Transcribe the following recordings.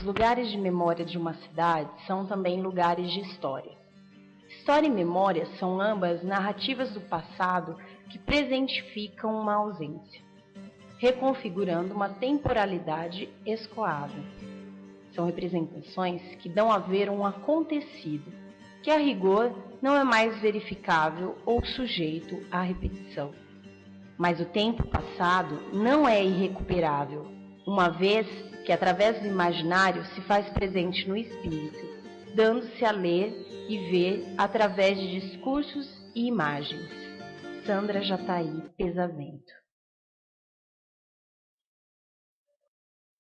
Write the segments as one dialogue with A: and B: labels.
A: os lugares de memória de uma cidade são também lugares de história. História e memória são ambas narrativas do passado que presentificam uma ausência, reconfigurando uma temporalidade escoada. São representações que dão a ver um acontecido, que a rigor não é mais verificável ou sujeito à repetição. Mas o tempo passado não é irrecuperável, uma vez que através do imaginário se faz presente no espírito, dando-se a ler e ver através de discursos e imagens. Sandra Jataí Pesavento.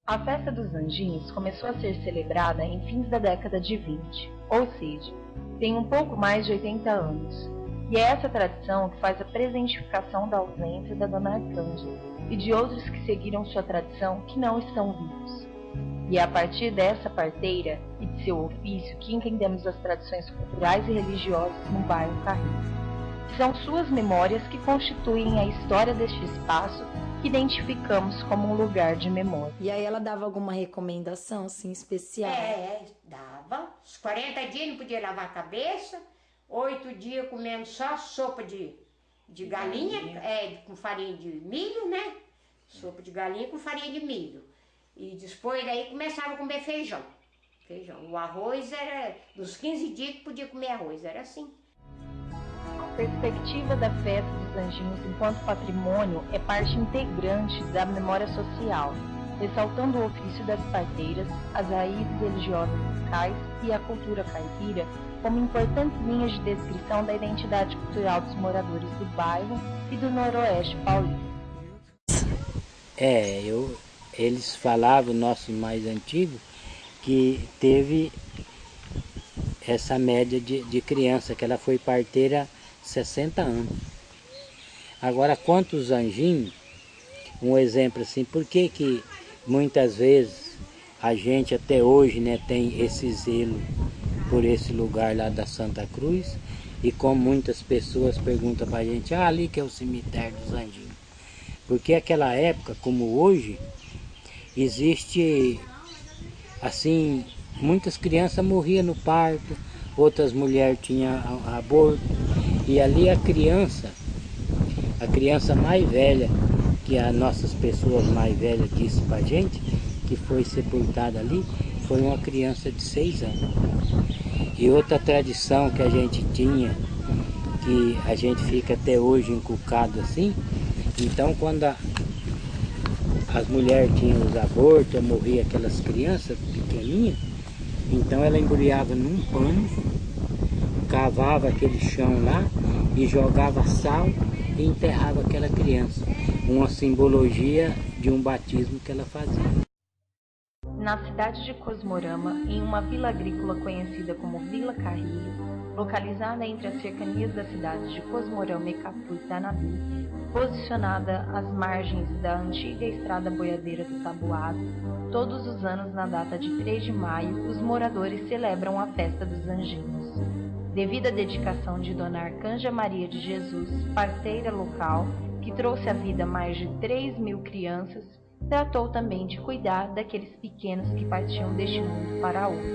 A: A festa dos Anjinhos começou a ser celebrada em fins da década de 20, ou seja, tem um pouco mais de 80 anos. E é essa tradição que faz a presentificação da ausência da Dona Arcângela e de outros que seguiram sua tradição que não estão vivos. E é a partir dessa parteira e de seu ofício que entendemos as tradições culturais e religiosas no bairro Carrilho. São suas memórias que constituem a história deste espaço que identificamos como um lugar de memória.
B: E aí ela dava alguma recomendação assim especial?
C: Dava. Os 40 dias não podia lavar a cabeça, 8 dias comendo só sopa de galinha, com farinha de milho, né? Sopa de galinha com farinha de milho. E depois daí começava a comer feijão. O arroz era dos 15 dias que podia comer arroz, era assim.
A: A perspectiva da festa dos Anjinhos enquanto patrimônio é parte integrante da memória social, ressaltando o ofício das parteiras, as raízes religiosas locais e a cultura caipira como importantes linhas de descrição da identidade cultural dos moradores do bairro e do noroeste paulista.
D: Eles falavam, nosso mais antigo, que teve essa média de criança, que ela foi parteira 60 anos. Agora, quanto os anjinhos, um exemplo assim, por que muitas vezes a gente até hoje, né, tem esse zelo por esse lugar lá da Santa Cruz, e como muitas pessoas perguntam pra gente, ali que é o cemitério dos Anjinhos. Porque aquela época, como hoje, existe, assim, muitas crianças morriam no parto, outras mulheres tinham aborto, e ali a criança mais velha, que as nossas pessoas mais velhas disse pra gente, que foi sepultada ali, foi uma criança de 6 anos. E outra tradição que a gente tinha, que a gente fica até hoje inculcado assim, então quando as mulheres tinham os abortos, morriam aquelas crianças pequenininhas, então ela embrulhava num pano, cavava aquele chão lá e jogava sal e enterrava aquela criança. Uma simbologia de um batismo que ela fazia.
A: Na cidade de Cosmorama, em uma vila agrícola conhecida como Vila Carrilho, localizada entre as cercanias das cidades de Cosmorama e Capu e Tanabi, posicionada às margens da antiga estrada boiadeira do Taboado, todos os anos na data de 3 de maio, os moradores celebram a festa dos Anjinhos. Devido à dedicação de Dona Arcanja Maria de Jesus, parteira local, que trouxe à vida mais de 3.000 crianças, tratou também de cuidar daqueles pequenos que partiam deste mundo para outro.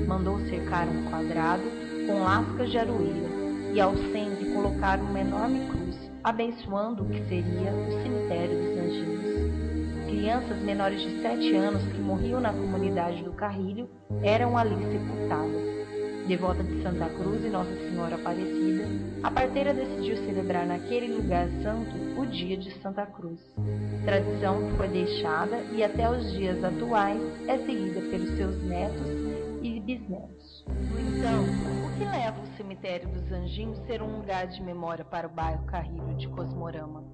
A: Mandou cercar um quadrado com lascas de aroeira e ao centro colocar uma enorme cruz, abençoando o que seria o cemitério dos Anjinhos. Crianças menores de 7 anos que morriam na comunidade do Carrilho eram ali sepultadas. Devota de Santa Cruz e Nossa Senhora Aparecida, a parteira decidiu celebrar naquele lugar santo o dia de Santa Cruz. Tradição que foi deixada e até os dias atuais é seguida pelos seus netos e bisnetos. Então, o que leva o cemitério dos Anjinhos a ser um lugar de memória para o bairro Carrilho de Cosmorama?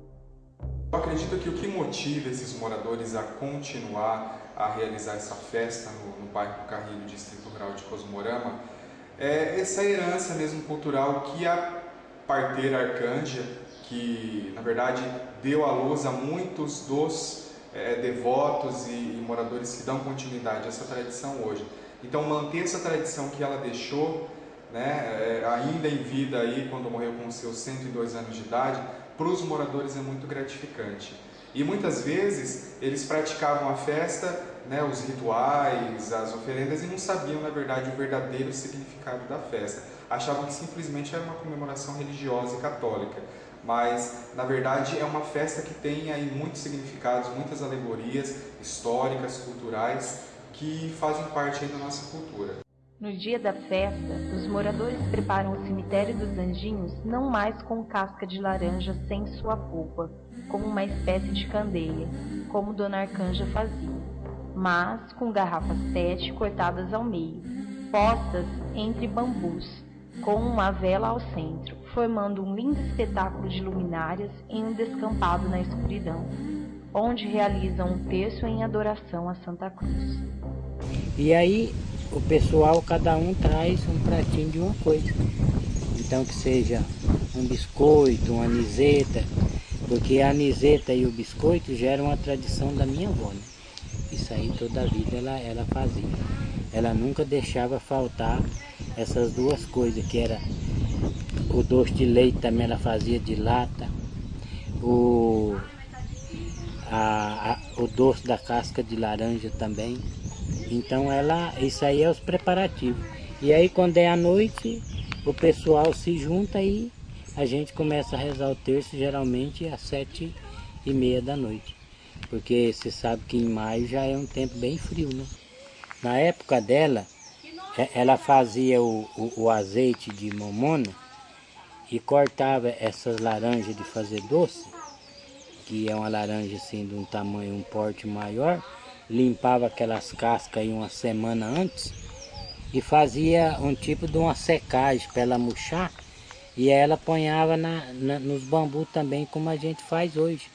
E: Eu acredito que o que motiva esses moradores a continuar a realizar essa festa no bairro Carrilho, Distrito Rural de Cosmorama, é essa herança mesmo cultural que a parteira Arcândia, que na verdade deu à luz a muitos dos devotos e moradores que dão continuidade a essa tradição hoje. Então manter essa tradição que ela deixou, né, ainda em vida aí, quando morreu com seus 102 anos de idade, para os moradores é muito gratificante. E muitas vezes eles praticavam a festa né, os rituais, as oferendas, e não sabiam, na verdade, o verdadeiro significado da festa. Achavam que simplesmente era uma comemoração religiosa e católica. Mas, na verdade, é uma festa que tem aí muitos significados, muitas alegorias históricas, culturais, que fazem parte aí da nossa cultura.
A: No dia da festa, os moradores preparam o cemitério dos Anjinhos não mais com casca de laranja sem sua polpa, como uma espécie de candeia, como Dona Arcanja fazia, mas com garrafas PET cortadas ao meio, postas entre bambus, com uma vela ao centro, formando um lindo espetáculo de luminárias em um descampado na escuridão, onde realizam um terço em adoração a Santa Cruz.
D: E aí o pessoal, cada um traz um pratinho de uma coisa. Então que seja um biscoito, uma aniseta, porque a aniseta e o biscoito já era uma tradição da minha avó, né? Isso aí toda a vida ela fazia. Ela nunca deixava faltar essas duas coisas, que era o doce de leite também ela fazia de lata, o doce da casca de laranja também. Então isso aí é os preparativos. E aí quando é à noite, o pessoal se junta e a gente começa a rezar o terço geralmente às 7h30 da noite. Porque você sabe que em maio já é um tempo bem frio, né? Na época dela, ela fazia o azeite de mamona e cortava essas laranjas de fazer doce, que é uma laranja assim de um tamanho, um porte maior, limpava aquelas cascas aí uma semana antes e fazia um tipo de uma secagem para ela murchar, e ela ponhava nos bambus também, como a gente faz hoje.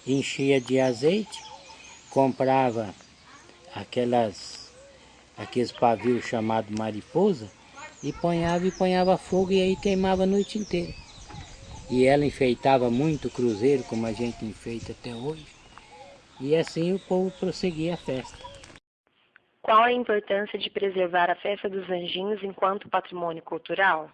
D: Enchia de azeite, comprava aqueles pavios chamados mariposa e ponhava fogo, e aí queimava a noite inteira. E ela enfeitava muito o cruzeiro, como a gente enfeita até hoje. E assim o povo prosseguia a festa.
A: Qual a importância de preservar a festa dos Anjinhos enquanto patrimônio cultural?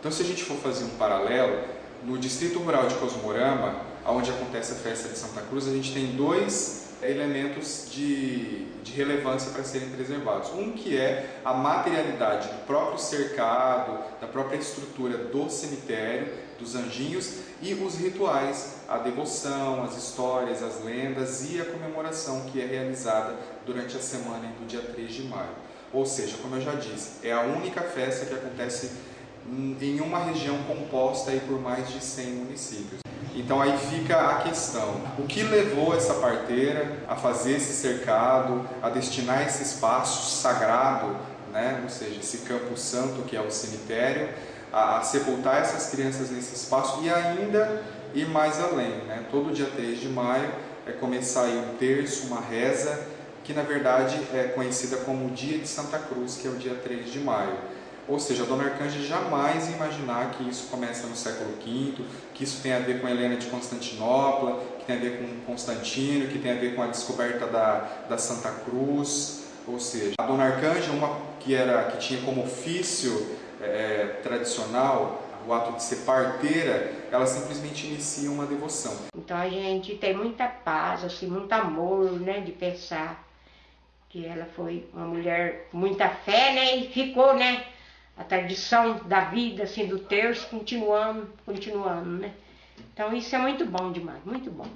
E: Então, se a gente for fazer um paralelo, no Distrito Rural de Cosmorama, onde acontece a festa de Santa Cruz, a gente tem dois elementos de relevância para serem preservados. Um que é a materialidade do próprio cercado, da própria estrutura do cemitério, dos Anjinhos, e os rituais, a devoção, as histórias, as lendas e a comemoração que é realizada durante a semana do dia 3 de maio. Ou seja, como eu já disse, é a única festa que acontece em uma região composta aí por mais de 100 municípios. Então aí fica a questão, o que levou essa parteira a fazer esse cercado, a destinar esse espaço sagrado, né? Ou seja, esse campo santo que é o cemitério, a sepultar essas crianças nesse espaço e ainda ir mais além, né? Todo dia 3 de maio é começar aí um terço, uma reza, que na verdade é conhecida como o Dia de Santa Cruz, que é o dia 3 de maio. Ou seja, a Dona Arcanja jamais ia imaginar que isso começa no século V, que isso tem a ver com Helena de Constantinopla, que tem a ver com Constantino, que tem a ver com a descoberta da Santa Cruz. Ou seja, a Dona Arcanja, uma que tinha como ofício tradicional o ato de ser parteira, ela simplesmente inicia uma devoção.
C: Então a gente tem muita paz, assim, muito amor, né, de pensar que ela foi uma mulher com muita fé, né, e ficou, né, a tradição da vida, assim, do terço, continuando, né. Então isso é muito bom demais, muito bom.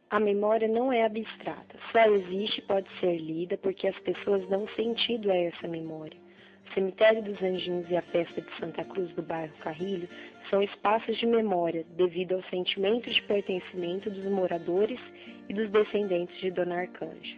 A: A memória não é abstrata, só existe e pode ser lida porque as pessoas dão sentido a essa memória. O Cemitério dos Anjinhos e a Festa de Santa Cruz do bairro Carrilho são espaços de memória devido ao sentimento de pertencimento dos moradores e dos descendentes de Dona Arcanja.